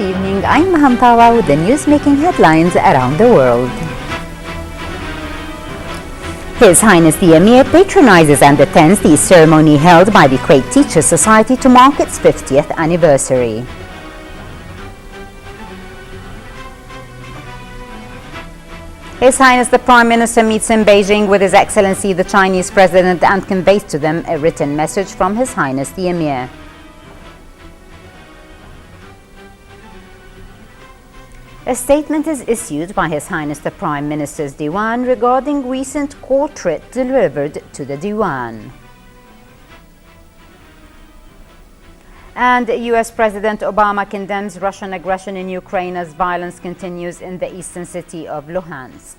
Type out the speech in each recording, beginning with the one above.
evening, I'm Maham Tawa with the news-making headlines around the world. His Highness the Emir patronizes and attends the ceremony held by the Kuwait Teachers Society to mark its 50th anniversary. His Highness the Prime Minister meets in Beijing with His Excellency the Chinese President and conveys to them a written message from His Highness the Emir. A statement is issued by His Highness the Prime Minister's Diwan regarding recent court writ delivered to the Diwan. And US President Obama condemns Russian aggression in Ukraine as violence continues in the eastern city of Luhansk.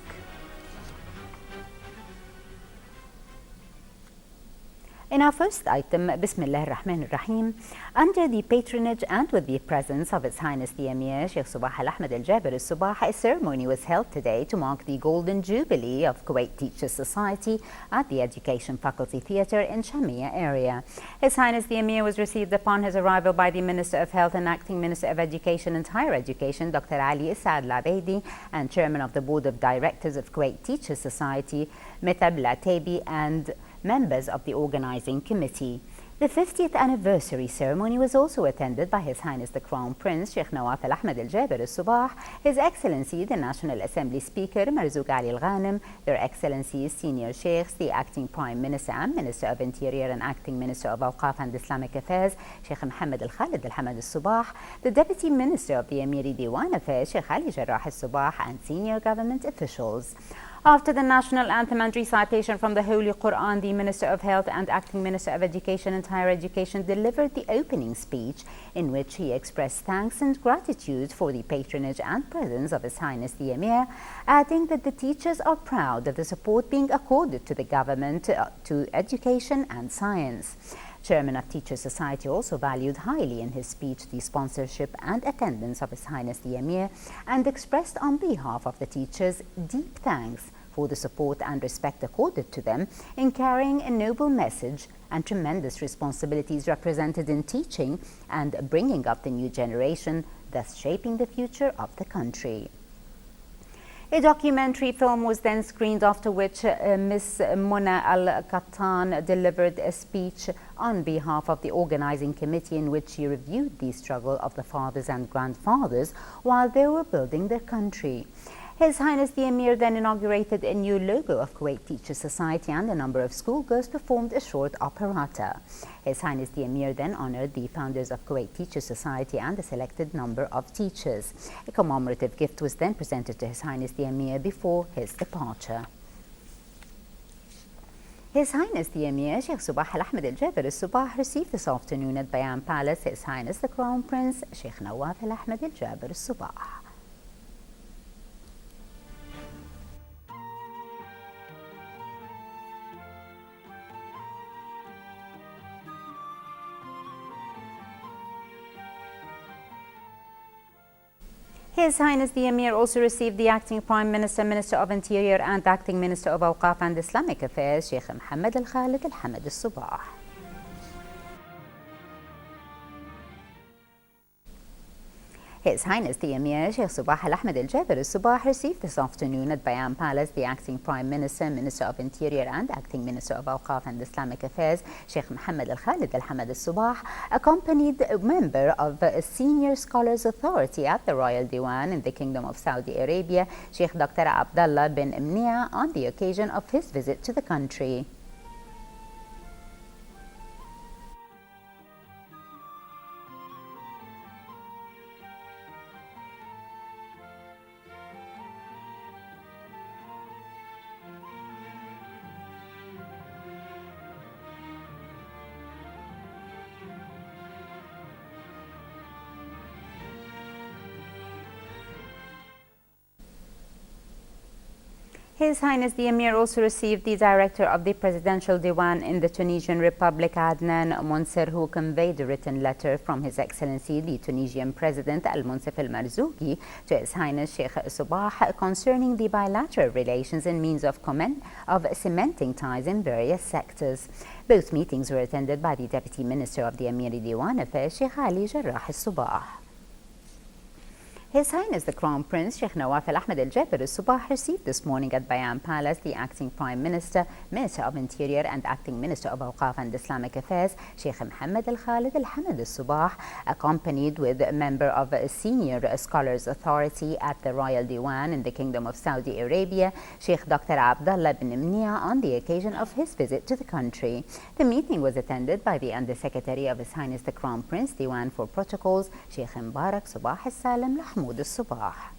In our first item, Bismillah ar-Rahman ar-Rahim, under the patronage and with the presence of His Highness the Emir, Sheikh Sabah Al-Ahmed Al-Jaber Al-Sabah, a ceremony was held today to mark the Golden Jubilee of Kuwait Teachers Society at the Education Faculty Theatre in Shamia area. His Highness the Emir was received upon his arrival by the Minister of Health and Acting Minister of Education and Higher Education, Dr. Ali Saad Labeidi, and Chairman of the Board of Directors of Kuwait Teachers Society, Mithab Latebi, and members of the organizing committee. The 50th anniversary ceremony was also attended by His Highness the Crown Prince Sheikh Nawaf Al-Ahmed Al-Jaber Al-Sabah, His Excellency the National Assembly Speaker Marzouk Ali Al-Ghanem, Their Excellencies Senior Sheikhs, the Acting Prime Minister and Minister of Interior and Acting Minister of Awqaf and Islamic Affairs Sheikh Mohammed Al-Khalid Al-Hamad Al-Sabah, the Deputy Minister of the Emiri Diwan Affairs Sheikh Ali Jarrah Al-Sabah, and senior government officials. After the national anthem and recitation from the Holy Quran, the Minister of Health and Acting Minister of Education and Higher Education delivered the opening speech in which he expressed thanks and gratitude for the patronage and presence of His Highness the Emir, adding that the teachers are proud of the support being accorded to the government to education and science. Chairman of Teachers Society also valued highly in his speech the sponsorship and attendance of His Highness the Emir and expressed on behalf of the teachers deep thanks for the support and respect accorded to them in carrying a noble message and tremendous responsibilities represented in teaching and bringing up the new generation, thus shaping the future of the country. A documentary film was then screened, after which Ms. Mona Al-Qattan delivered a speech on behalf of the organizing committee in which she reviewed the struggle of the fathers and grandfathers while they were building their country. His Highness the Emir then inaugurated a new logo of Kuwait Teachers Society, and a number of schoolgirls performed a short operetta. His Highness the Emir then honored the founders of Kuwait Teachers Society and a selected number of teachers. A commemorative gift was then presented to His Highness the Emir before his departure. His Highness the Emir, Sheikh Sabah Al-Ahmed Al-Jaber Al-Sabah, received this afternoon at Bayan Palace His Highness the Crown Prince Sheikh Nawaf Al-Ahmed Al-Jaber Al-Sabah. His Highness the Emir also received the Acting Prime Minister, Minister of Interior and Acting Minister of Awqaf and Islamic Affairs, Sheikh Mohammed Al-Khalid Al-Hamad Al-Sabah. His Highness the Emir, Sheikh Sabah Al-Ahmed Al-Jaber Al-Sabah, received this afternoon at Bayan Palace the Acting Prime Minister, Minister of Interior and Acting Minister of Awqaf and Islamic Affairs, Sheikh Mohammed Al-Khalid Al-Hamad Al-Sabah, accompanied a member of a Senior Scholars Authority at the Royal Diwan in the Kingdom of Saudi Arabia, Sheikh Dr. Abdullah bin Mnia, on the occasion of his visit to the country. His Highness the Emir also received the Director of the Presidential Diwan in the Tunisian Republic, Adnan Monser, who conveyed a written letter from His Excellency the Tunisian President Al-Munsif Al-Marzouki to His Highness Sheikh Sabah concerning the bilateral relations and means of cementing ties in various sectors. Both meetings were attended by the Deputy Minister of the Emiri Diwan Affairs, Sheikh Ali Jarrah Al-Sabah. His Highness the Crown Prince Sheikh Nawaf Al Ahmed Al Jaber Al Subah received this morning at Bayan Palace the acting Prime Minister, Minister of Interior and acting Minister of Awqaf and Islamic Affairs Sheikh Mohammed Al Khalid Al Hamad Al Subah, accompanied with a member of a Senior Scholars Authority at the Royal Diwan in the Kingdom of Saudi Arabia, Sheikh Dr. Abdullah bin Mnia, on the occasion of his visit to the country. The meeting was attended by the Under Secretary of His Highness the Crown Prince, Diwan for Protocols, Sheikh Mbarak Subah Al Salam Mahmoud الصباح.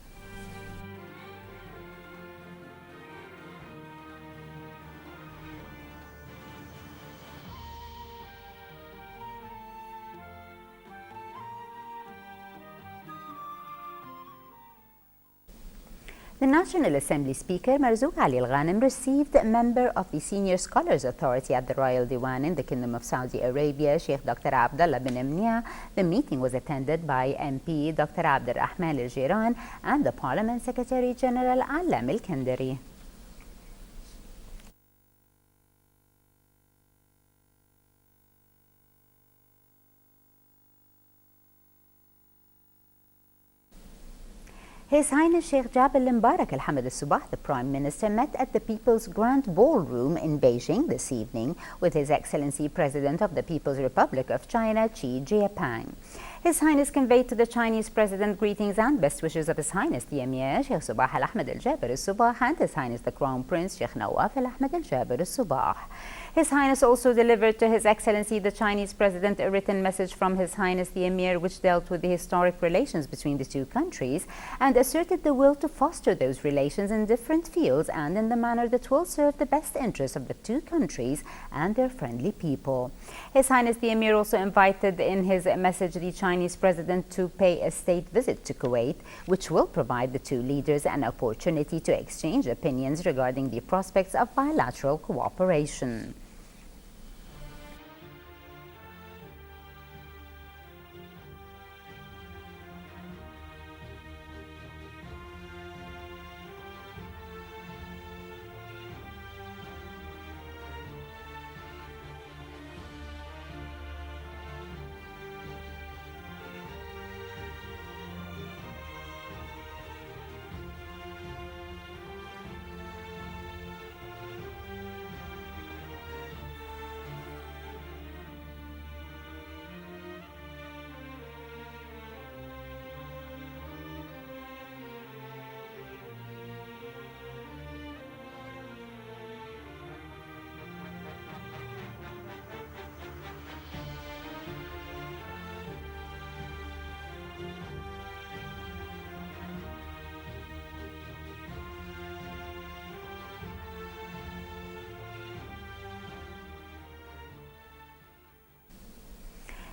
The National Assembly Speaker Marzouk Ali Al Ghanem received a member of the Senior Scholars Authority at the Royal Diwan in the Kingdom of Saudi Arabia, Sheikh Dr. Abdullah bin Mnia. The meeting was attended by MP Dr. Abdul Rahman Al Jiran and the Parliament Secretary General Alam Al Kandari. His Highness Sheikh Jabal Mbarak Al Hamad Al Subah, the Prime Minister, met at the People's Grand Ballroom in Beijing this evening with His Excellency President of the People's Republic of China, Xi Jinping. His Highness conveyed to the Chinese President greetings and best wishes of His Highness the Emir Sheikh Subah Al Ahmed Al Jaber Al Subah and His Highness the Crown Prince Sheikh Nawaf Al Ahmed Al Jaber Al Subah. His Highness also delivered to His Excellency the Chinese President a written message from His Highness the Emir which dealt with the historic relations between the two countries and asserted the will to foster those relations in different fields and in the manner that will serve the best interests of the two countries and their friendly people. His Highness the Emir also invited in his message the Chinese President to pay a state visit to Kuwait, which will provide the two leaders an opportunity to exchange opinions regarding the prospects of bilateral cooperation.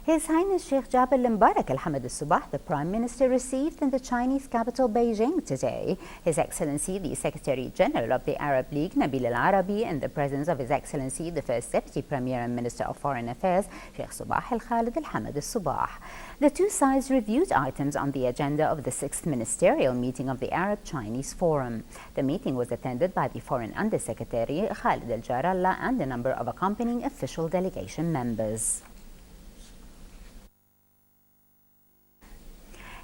His Highness Sheikh Jabal Mbarak Al Hamad Al Subah, the Prime Minister, received in the Chinese capital Beijing today His Excellency the Secretary General of the Arab League Nabil Al Arabi in the presence of His Excellency the First Deputy Premier and Minister of Foreign Affairs Sheikh Subah Al Khalid Al Hamad Al Subah. The two sides reviewed items on the agenda of the 6th Ministerial Meeting of the Arab-Chinese Forum. The meeting was attended by the Foreign Under Secretary Khalid Al Jarallah and a number of accompanying official delegation members.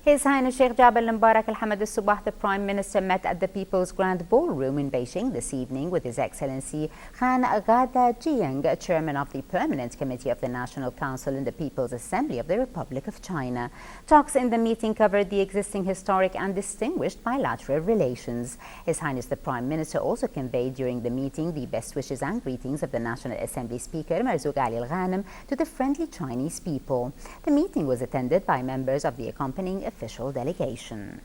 His Highness Sheikh Jabal Mbarak Al Hamad Al Subah, the Prime Minister, met at the People's Grand Ballroom in Beijing this evening with His Excellency Khan Agada Jiang, Chairman of the Permanent Committee of the National Council in the People's Assembly of the Republic of China. Talks in the meeting covered the existing historic and distinguished bilateral relations. His Highness the Prime Minister also conveyed during the meeting the best wishes and greetings of the National Assembly Speaker Marzouk Ali Al Ghanem to the friendly Chinese people. The meeting was attended by members of the accompanying official delegation.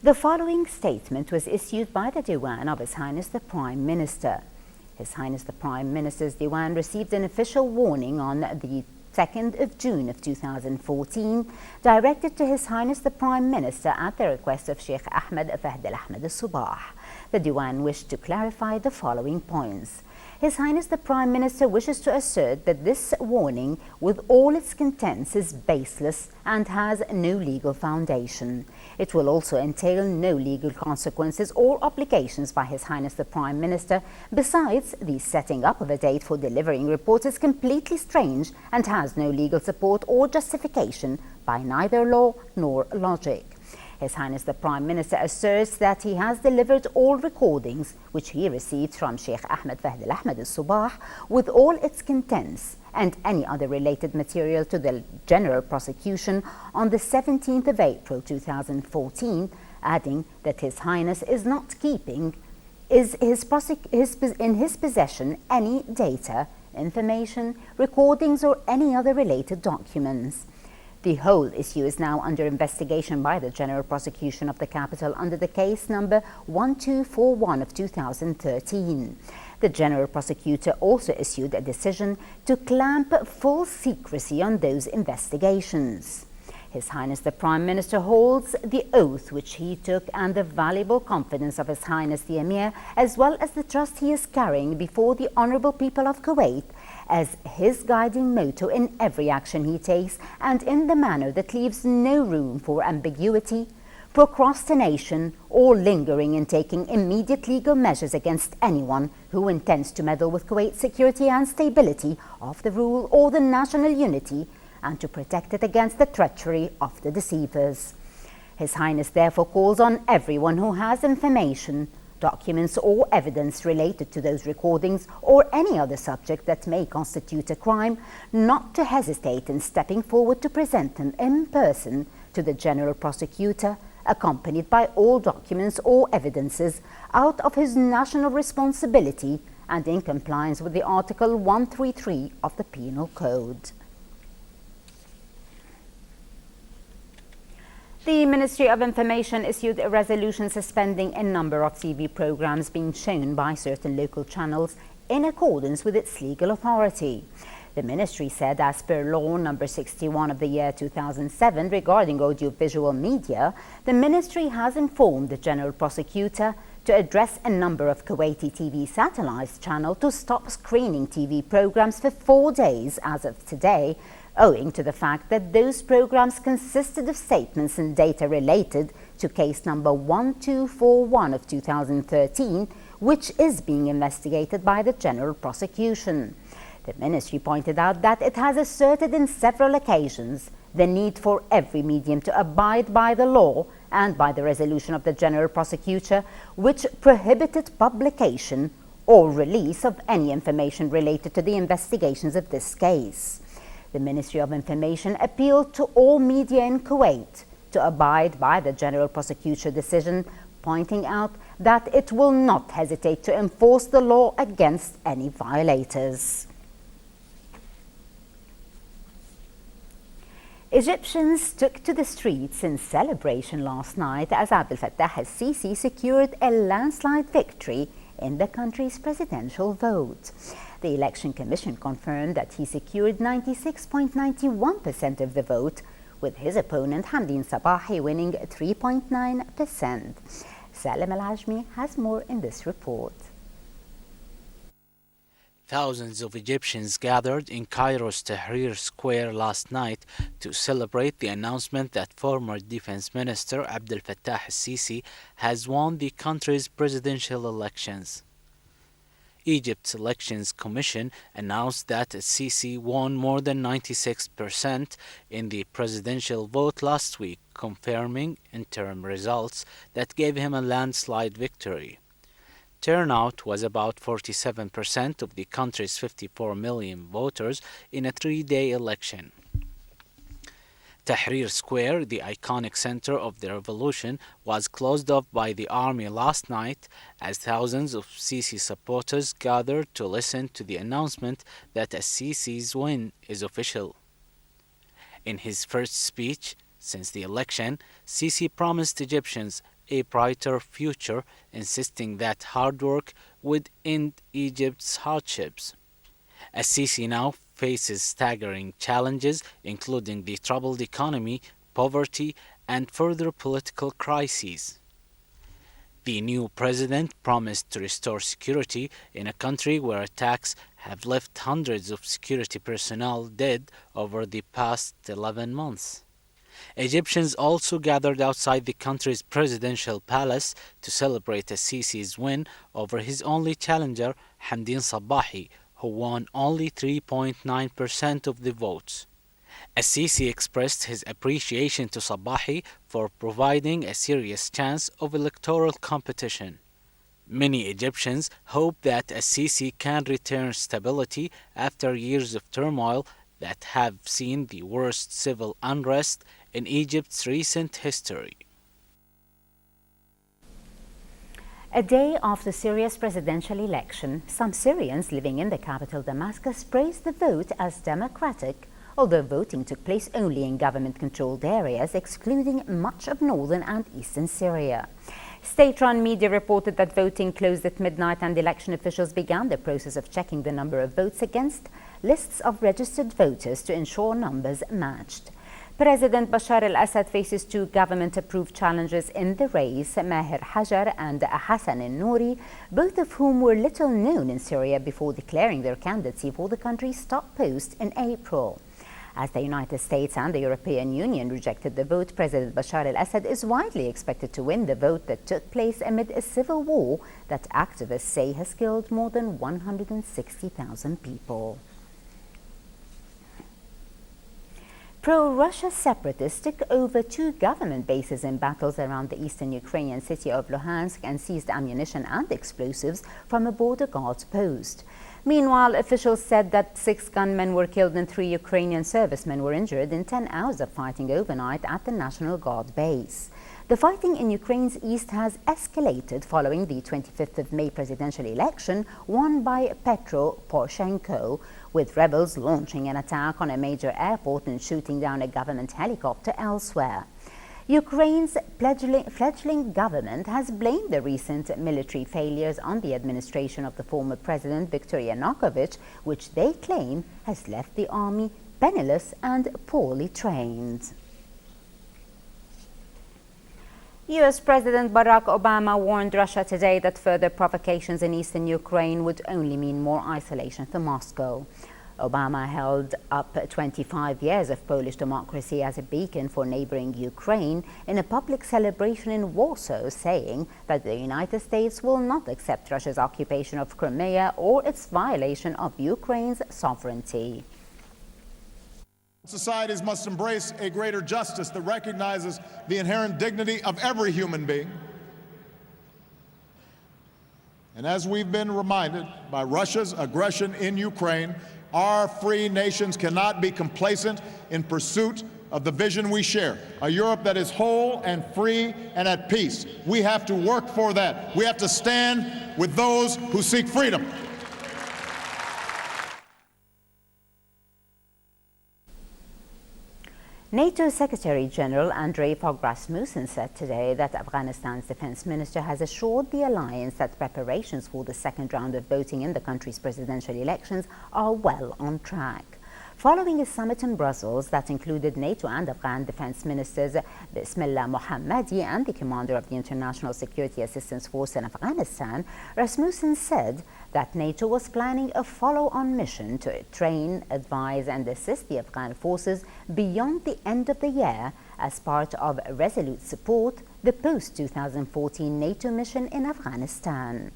The following statement was issued by the Diwan of His Highness the Prime Minister. His Highness the Prime Minister's Diwan received an official warning on the 2nd of June of 2014, directed to His Highness the Prime Minister at the request of Sheikh Ahmed Fahd Al Ahmed Al Subah. the Diwan wished to clarify the following points. His Highness the Prime Minister wishes to assert that this warning, with all its contents, is baseless and has no legal foundation. It will also entail no legal consequences or obligations by His Highness the Prime Minister. Besides, the setting up of a date for delivering reports is completely strange and has no legal support or justification by neither law nor logic. His Highness the Prime Minister asserts that he has delivered all recordings which he received from Sheikh Ahmed Fahd Al Ahmed Al Subah with all its contents and any other related material to the General Prosecution on the 17th of April 2014, adding that His Highness is not keeping in his possession any data, information, recordings or any other related documents. The whole issue is now under investigation by the General Prosecution of the Capital under the case number 1241 of 2013. The General Prosecutor also issued a decision to clamp full secrecy on those investigations. His Highness the Prime Minister holds the oath which he took and the valuable confidence of His Highness the Emir, as well as the trust he is carrying before the honourable people of Kuwait, as his guiding motto in every action he takes, and in the manner that leaves no room for ambiguity, procrastination, or lingering in taking immediate legal measures against anyone who intends to meddle with Kuwait's security and stability of the rule or the national unity, and to protect it against the treachery of the deceivers. His Highness therefore calls on everyone who has information, documents or evidence related to those recordings or any other subject that may constitute a crime, not to hesitate in stepping forward to present them in person to the General Prosecutor, accompanied by all documents or evidences out of his national responsibility and in compliance with the Article 133 of the Penal Code. The Ministry of Information issued a resolution suspending a number of TV programs being shown by certain local channels in accordance with its legal authority. The Ministry said, as per Law number 61 of the year 2007 regarding audiovisual media, the Ministry has informed the General Prosecutor to address a number of Kuwaiti TV satellite channels to stop screening TV programs for 4 days as of today, owing to the fact that those programs consisted of statements and data related to case number 1241 of 2013, which is being investigated by the General Prosecution. The Ministry pointed out that it has asserted in several occasions the need for every medium to abide by the law and by the resolution of the General Prosecutor, which prohibited publication or release of any information related to the investigations of this case. The Ministry of Information appealed to all media in Kuwait to abide by the General Prosecutor decision, pointing out that it will not hesitate to enforce the law against any violators. Egyptians took to the streets in celebration last night as Abdel Fattah al-Sisi secured a landslide victory in the country's presidential vote. The Election Commission confirmed that he secured 96.91% of the vote, with his opponent Hamdin Sabahi winning 3.9%. Salim Al-Ajmi has more in this report. Thousands of Egyptians gathered in Cairo's Tahrir Square last night to celebrate the announcement that former Defense Minister Abdel Fattah al-Sisi has won the country's presidential elections. Egypt's Elections Commission announced that al-Sisi won more than 96% in the presidential vote last week, confirming interim results that gave him a landslide victory. Turnout was about 47% of the country's 54 million voters in a 3-day election. Tahrir Square, the iconic center of the revolution, was closed off by the army last night as thousands of Sisi supporters gathered to listen to the announcement that al-Sisi's win is official. In his first speech since the election, Sisi promised Egyptians a brighter future, insisting that hard work would end Egypt's hardships. Al-Sisi now faces staggering challenges, including the troubled economy, poverty, and further political crises. The new president promised to restore security in a country where attacks have left hundreds of security personnel dead over the past 11 months. Egyptians also gathered outside the country's presidential palace to celebrate Sisi's win over his only challenger, Hamdin Sabahi, who won only 3.9% of the votes. Sisi expressed his appreciation to Sabahi for providing a serious chance of electoral competition. Many Egyptians hope that Sisi can return stability after years of turmoil that have seen the worst civil unrest in Egypt's recent history. A day after Syria's presidential election, some Syrians living in the capital Damascus praised the vote as democratic, although voting took place only in government-controlled areas, excluding much of northern and eastern Syria. State-run media reported that voting closed at midnight and election officials began the process of checking the number of votes against lists of registered voters to ensure numbers matched. President Bashar al-Assad faces two government-approved challengers in the race, Maher Hajar and Hassan al-Nouri, both of whom were little known in Syria before declaring their candidacy for the country's top post in April. As the United States and the European Union rejected the vote, President Bashar al-Assad is widely expected to win the vote that took place amid a civil war that activists say has killed more than 160,000 people. Pro-Russia separatists took over two government bases in battles around the eastern Ukrainian city of Luhansk and seized ammunition and explosives from a border guard post. Meanwhile, officials said that 6 gunmen were killed and 3 Ukrainian servicemen were injured in 10 hours of fighting overnight at the National Guard base. The fighting in Ukraine's east has escalated following the 25th of May presidential election won by Petro Poroshenko, with rebels launching an attack on a major airport and shooting down a government helicopter elsewhere. Ukraine's fledgling government has blamed the recent military failures on the administration of the former president Viktor Yanukovych, which they claim has left the army penniless and poorly trained. U.S. President Barack Obama warned Russia today that further provocations in eastern Ukraine would only mean more isolation for Moscow. Obama held up 25 years of Polish democracy as a beacon for neighboring Ukraine in a public celebration in Warsaw, saying that the United States will not accept Russia's occupation of Crimea or its violation of Ukraine's sovereignty. Societies must embrace a greater justice that recognizes the inherent dignity of every human being. And as we've been reminded by Russia's aggression in Ukraine, our free nations cannot be complacent in pursuit of the vision we share, a Europe that is whole and free and at peace. We have to work for that. We have to stand with those who seek freedom. NATO Secretary-General Andrei Fogh Rasmussen said today that Afghanistan's defense minister has assured the alliance that preparations for the second round of voting in the country's presidential elections are well on track. Following a summit in Brussels that included NATO and Afghan defense ministers Bismillah Mohammadi and the commander of the International Security Assistance Force in Afghanistan, Rasmussen said that NATO was planning a follow-on mission to train, advise and assist the Afghan forces beyond the end of the year as part of resolute support the post-2014 NATO mission in Afghanistan.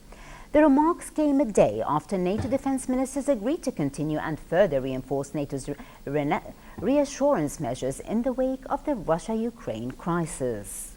The remarks came a day after NATO defense ministers agreed to continue and further reinforce NATO's reassurance measures in the wake of the Russia-Ukraine crisis.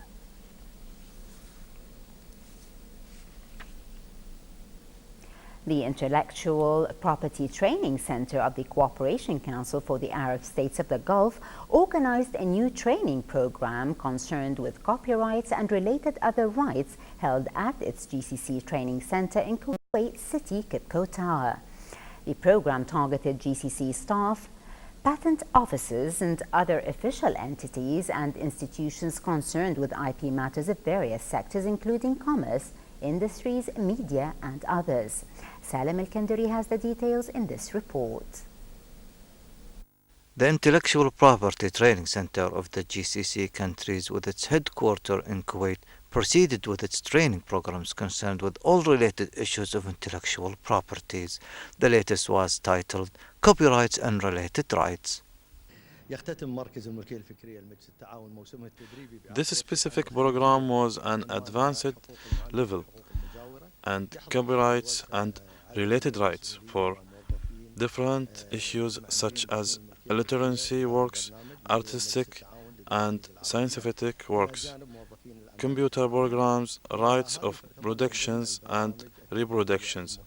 The Intellectual Property Training Center of the Cooperation Council for the Arab States of the Gulf organized a new training program concerned with copyrights and related other rights held at its GCC Training Center in Kuwait City, Kipko Tower. The program targeted GCC staff, patent offices and other official entities and institutions concerned with IP matters of various sectors including commerce, industries, media and others. Salim Al-Kandari has the details in this report. The Intellectual Property Training Center of the GCC countries, with its headquarters in Kuwait, proceeded with its training programs concerned with all related issues of intellectual properties. The latest was titled Copyrights and Related Rights. This specific program was an advanced level and copyrights and related rights for different issues such as literacy works, artistic and scientific works, computer programs, rights of productions and reproductions,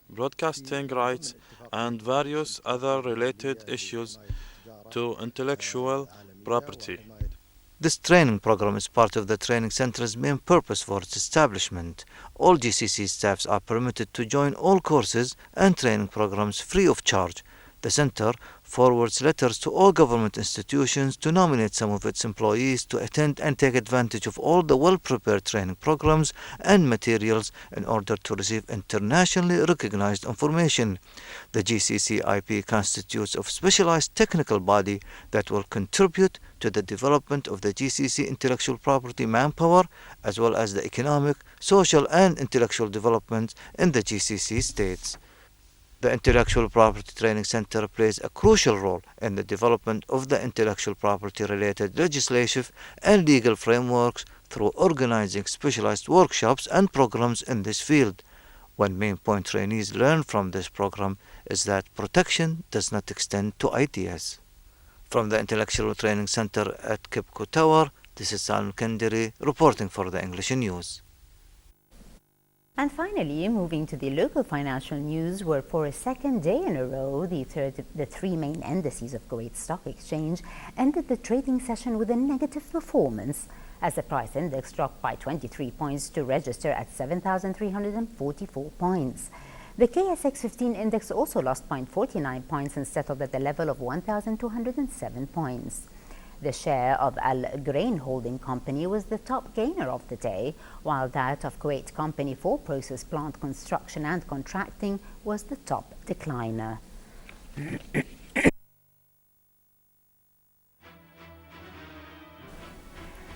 broadcasting rights, and various other related issues to intellectual property. This training program is part of the training center's main purpose for its establishment. All GCC staffs are permitted to join all courses and training programs free of charge. The center forwards letters to all government institutions to nominate some of its employees to attend and take advantage of all the well-prepared training programs and materials in order to receive internationally recognized information. The GCCIP constitutes a specialized technical body that will contribute to the development of the GCC intellectual property manpower, as well as the economic, social, and intellectual development in the GCC states. The Intellectual Property Training Center plays a crucial role in the development of the intellectual property-related legislative and legal frameworks through organizing specialized workshops and programs in this field. One main point trainees learn from this program is that protection does not extend to ideas. From the Intellectual Training Center at Kipko Tower, this is Salman Kandiri reporting for the English News. And finally, moving to the local financial news, where for a second day in a row, the three main indices of Kuwait Stock Exchange ended the trading session with a negative performance, as the price index dropped by 23 points to register at 7,344 points. The KSX 15 index also lost 0.49 points and settled at the level of 1,207 points. The share of Al Grain Holding Company was the top gainer of the day, while that of Kuwait Company for Process Plant Construction and Contracting was the top decliner.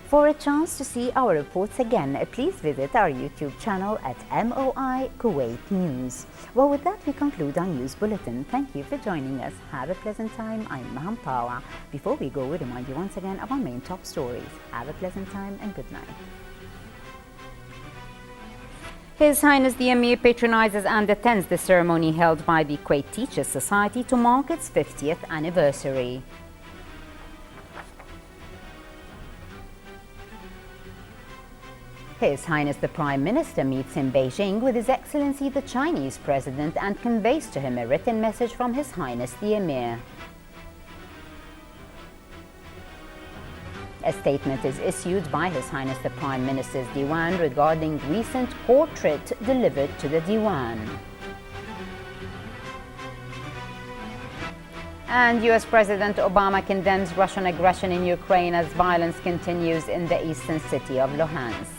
For a chance to see our reports again, please visit our YouTube channel at MOI Kuwait News. Well, with that, we conclude our news bulletin. Thank you for joining us. Have a pleasant time. I'm Maham Tawa. Before we go, we remind you once again of our main top stories. Have a pleasant time and good night. His Highness the Emir patronizes and attends the ceremony held by the Kuwait Teachers Society to mark its 50th anniversary. His Highness the Prime Minister meets in Beijing with His Excellency the Chinese President and conveys to him a written message from His Highness the Emir. A statement is issued by His Highness the Prime Minister's Diwan regarding recent court writ delivered to the Diwan. And US President Obama condemns Russian aggression in Ukraine as violence continues in the eastern city of Luhansk.